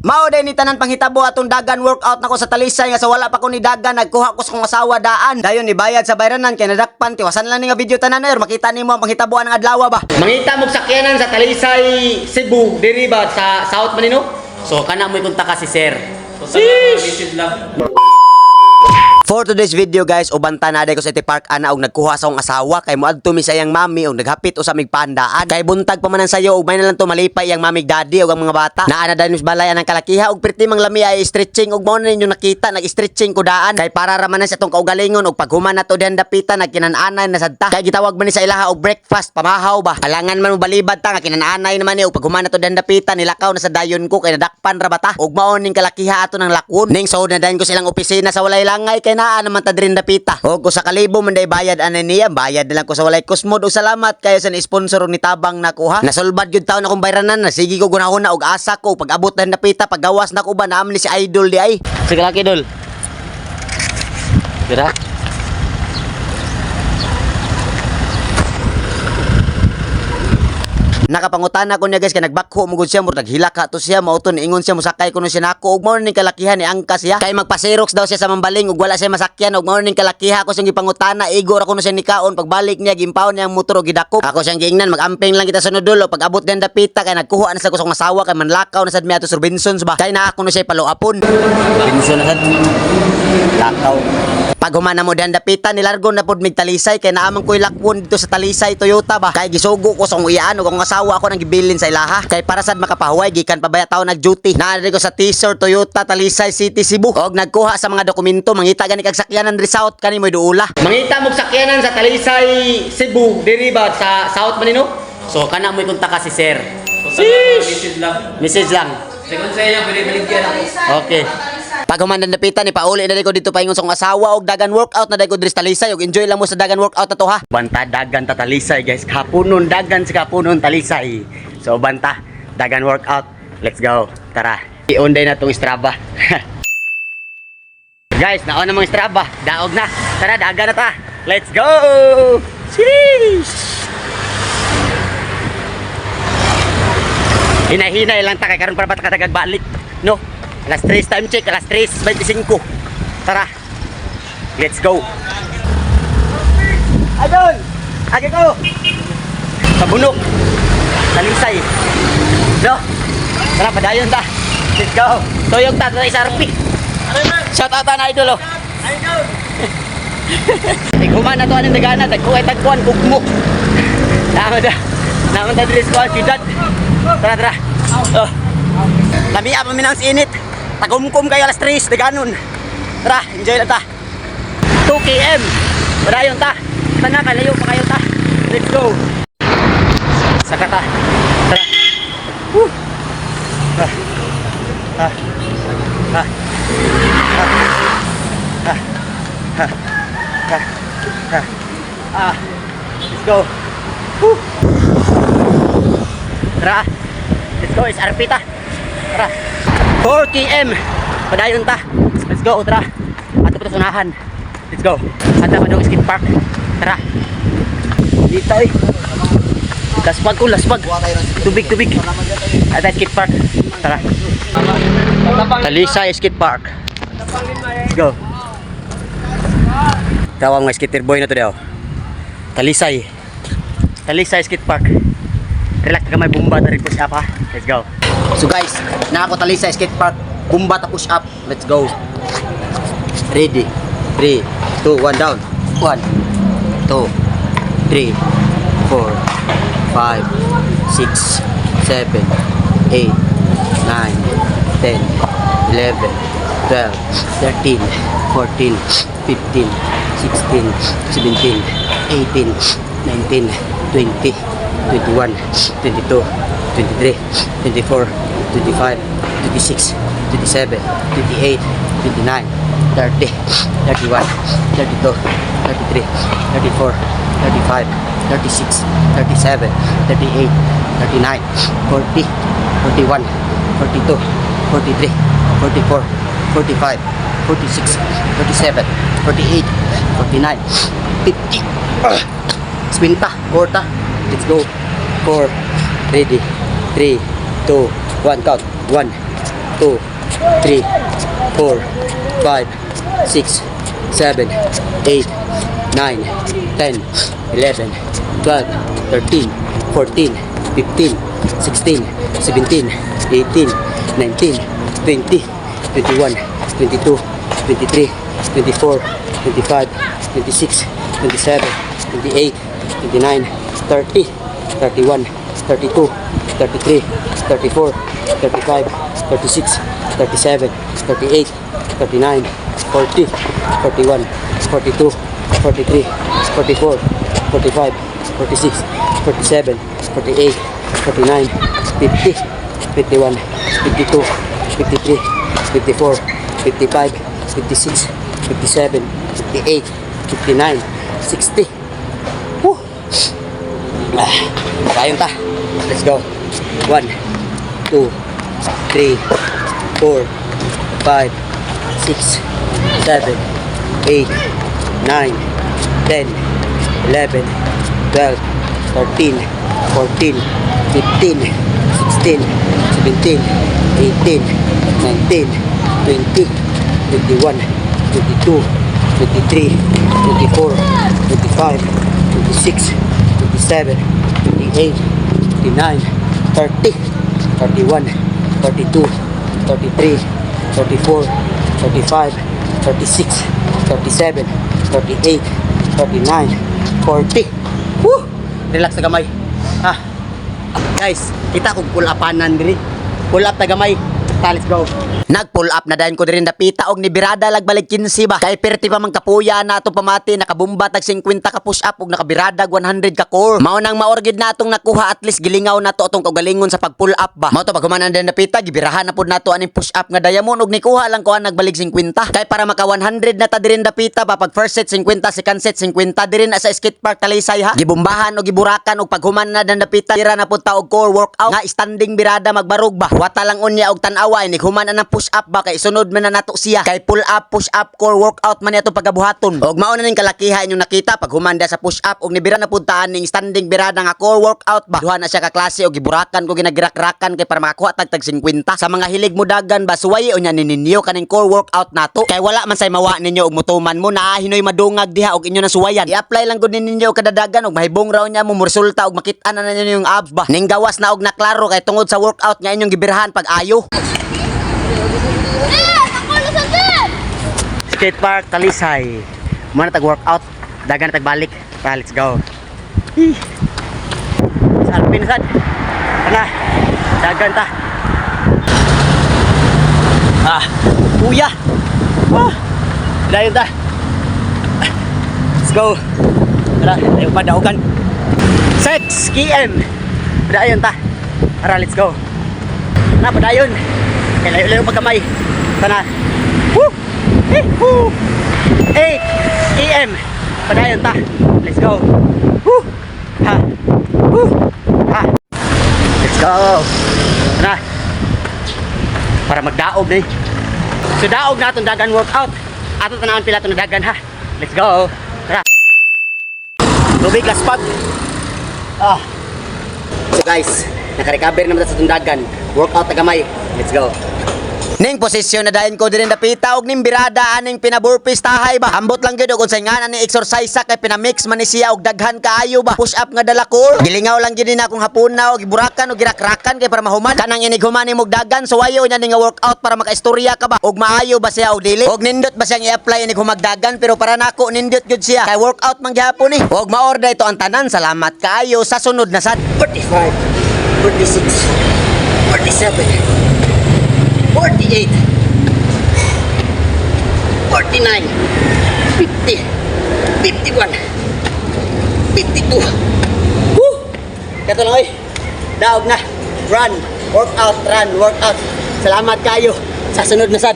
Mao day ni tanan panghitabo atong dagan workout nako sa Talisay nga sa wala pa ko ni dagan nagkuha ko sa kong asawa daan. Dayon ni bayad sa bayranan kay nadakpan tiwasan lang ni nga video tanan er makita nimo ang panghitaboan ng adlaw ba. Mangita mo sakyanan sa Talisay, Cebu, diri ba sa South Manino? So kana mo ikunta ka si Sir. So sa message lang. For today's video guys, ubanta na day ko sa iti park ana og nagkuha sa akong asawa kay moadto mi sa iyang mami og naghapit usa mig pandaan. Kay buntag pa man sayo og may na lang to malipay iyang mamig daddy og ang mga bata. Naa na dayon sa balay ang kalakiha og perti mang lami ay stretching og mao na ninyo nakita nag-stretching ko daan. Kay para ra man na sa tong kaugalingon og paghuman nato dihan dapitan nagkinananay na sadta. Kay gitawag man ni sa ilaha og breakfast pamahaw ba. Alangan man mo balibad ta nga kinananay naman ni og paghuman nato dihan dapitan nilakaw na sa dayon ko kay nadakpan ra bata. Og mao ning kalakiha ato ng lakon. Ning sod na dayon ko silang opisina sa walay langay kay naa naman ta diri dapita. Og ko sa kalibo man day bayad ana niya, bayad na lang ko sa walay kusmod og salamat kayo sa sponsor ni tabang nakuha. Nasulbad gyud taon akong bayranan na sige ko gunahuna og asa ko pag-abot na dapita paggawas na ko ba naamli si idol di ay. Sige laki idol. Tira. Nakapangutana ko niya guys kay nagbakho mo gud siya murag hilaka to siya mauton ingon siya musakay kuno siya nako ug mao ning kalakihan ni angkas siya kay magpa-xerox daw siya sa mambaling ug wala siya masakyan ug mao ning kalakiha ko siyang gipangutana igor ako no siya nikaon pagbalik niya gimpaw niya ang motor og gidakop ako siyang giingnan magamping lang kita sunod dulo pag abot den dapita kay nagkuha na sa kusong masawa kay manlakaw na sad mi ato sa Robinsons ba kay naa ko no siya paluapon Robinson na sad lakaw. Pag humana mo dihan dapitan nilargo na pud mig Talisay kay naamang koy lakwon dito sa Talisay Toyota ba kay gisugo ko sa iyaan ug ang asawa ako nang gibilin sa ilaha kay para sad makapahuway gikan pa baya taon nag-duty naari ko sa T-shirt Toyota Talisay City Cebu og nagkuha sa mga dokumento mangita gani kag sakyanan diri South kani moy duula mangita mo sakyanan sa Talisay Cebu diri ba sa South Manino so kana mo ikunta ka si Sir. So sa message lang. Message lang. Second sa iya pwede baligyan ako. Okay. Pag humandan dapitan ni pauli na ko dito paingon sa akong asawa og dagan workout na dai ko diri sa Talisay og enjoy lang mo sa dagan workout na to ha. Banta dagan ta Talisay guys. Kapunon dagan sa kapunon Talisay. So banta dagan workout. Let's go. Tara. I-on day na tong Strava. Guys, naon na mga Strava. Daog na. Tara dagan na ta. Let's go. Sheesh. Hinay-hinay lang ta kay karon para bata katagag balik. No. Alas 3 time check, alas 3:25. Tara. Let's go. Adon. Agi ko. Pabunok. Talisay. No. Tara padayon ta. Let's go. Toyog ta sa SRP. Shout out na idol. Idol. Iguman na to anong dagana, dagkuhay tagkuhan kugmo. Naman ta diri sa ciudad. Tara tara. Oh. Lamia pa minang init. Tagumkum kayo alas 3, daganon. Tara, enjoy lang ta. 2 km. Padayon ta. Tana kalayo pa kayo ta. Let's go. Saka ta. Tara. Woo. Ah. Ah. Ah. Ah. Ah. Ah. Ah. Ah. Let's go. Woo. Tara. Let's go, SRP ta. Tara. 4 km. Padayon ta. Let's go, tara. Ato pa sunahan. Let's go. Anda pa dong skate park. Tara. Dito eh. Laspag ko, laspag. Tubig. Ada skate park. Tara. Talisay skate park. Let's go. Tawag mga skater boy na to daw. Talisay skate park. Relax ka may bumba na rin push up ha. Let's go. So guys, na ako Talisay skate park. Bumba ta push up. Let's go. Ready. 3, 2, 1 down. 1, 2, 3, 4, 5, 6, 7, 8, 9, 10, 11, 12, 13, 14, 15, 16, 17, 18, 19, 20, 21, 22, 23, 24, 25, 26, 27, 28, 29, 30, 31, 32, 33, 34, 35, 36, 37, 38, 39, 40, 41, 42, 43, 44, 45, 46, 47, 48, 49, 50. Spinta, quarta. Let's go. 4, ready. 3, 2, 1, count. 1, 2, 3, 4, 5, 6, 7, 8, 9, 10, 11, 12, 13, 14, 15, 16, 17, 18, 19, 20, 21, 22, 23, 24, 25, 26, 27, 28, 29, 30, 31, 32, 33, 34, 35, 36, 37, 38, 39, 40, 41, 42, 43, 44, 45, 46, 47, 48, 49, 50, 51, 52, 53, 54, 55, 56, 57, 58, 59, 60. Woo! Kayong ta. Let's go. 1, 2, 3, 4, 5, 6, 7, 8, 9, 10, 11, 12, 13, 14, 15, 16, 17, 18, 19, 20, 21, 22, 23, 24, 25, 26, 27, 28, 29, 30, 31, 32, 33, 34, 35, 36, 37, 38, 39, 40. Woo! Relax na gamay. Ha? Guys, kita kung pull upanan diri. Pull up na gamay. Let's go. Nag-pull up na dayon ko diri napita og ni birada lagbalig 15 ba. Kay perti pa man kapuya na atong pamati nakabumba tag 50 ka push up ug nakabirada 100 ka core. Mao nang maorgid na atong nakuha at least gilingaw na to atong kaugalingon sa pag-pull up ba. Mao to pag humanan din napita gibirahan na pud nato aning push up nga diamond ug nikuha lang ko nagbalig 50. Kay para maka 100 na ta diri napita ba pag first set 50, second set 50 diri na sa skate park Talisay ha. Gibumbahan og giburakan ug pag human na napita tira na pud ta og core workout nga standing birada magbarog ba. Wata lang unya og tan-awa ni human na push up ba kay sunod man na nato siya kay pull up push up core workout man ato pagabuhaton og mao na ning kalakihan inyong nakita pag humanda sa push up og nibira na pud taan ning standing birada nga core workout ba duha na siya ka klase og giburakan ko ginagirak-rakan kay para makakuha tag 50 sa mga hilig mo dagan ba suway unya ninyo kaning core workout nato kay wala man say mawa ninyo og mutuman mo na hinoy madungag diha og inyo na suwayan i-apply lang gud ninyo kada dagan og mahibong raw nya mo resulta og makit-an na ninyo yung abs ba ning gawas na og naklaro kay tungod sa workout nga inyong gibirahan pag ayo. Skate park Talisay. Muna tag workout, dagan na tag balik. Let's go. Sa Alpin sad. Ana. Dagan ta. Kuya. Dayon ta. Let's go. Tara, tayo pa daugan. 6 km. Dayon ta. Tara, let's go. Na padayon. Kaya layo-layo pagkamay. Tana. Woo! 8 AM. Padayon ta. Let's go. Woo! Ha. Woo! Ha. Let's go. Tara. Para magdaog na eh. So daog na itong dagan workout. Ato tanawan pila itong dagan ha. Let's go. Tara. Tubig laspag. So guys, nakarecover naman sa itong dagan. Workout na gamay. Let's go. Ning posisyon na dayon ko diri napita og ning birada aning pinaburpees tahay ba. Ambot lang gyud og unsay ngana ni exercise sa kay pinamix man ni siya og daghan kaayo ba. Push up nga dala core. Gilingaw lang gyud na akong hapuna og giburakan og girakrakan kay para mahuman. Kanang inig human imong dagan so ayo nya ning workout para makaistorya ka ba. Og maayo ba siya og dili. Og nindot ba siyang i-apply inig humagdagan pero para nako nindot gyud siya. Kay workout man gyapon ni. Og maorder ito ang tanan. Salamat kaayo sa sunod na sad. 45, 46, 47. 48 49 50 51 52. Woo! Kato lang oy. Daog na. Run, workout. Salamat kayo sa sunod na sad.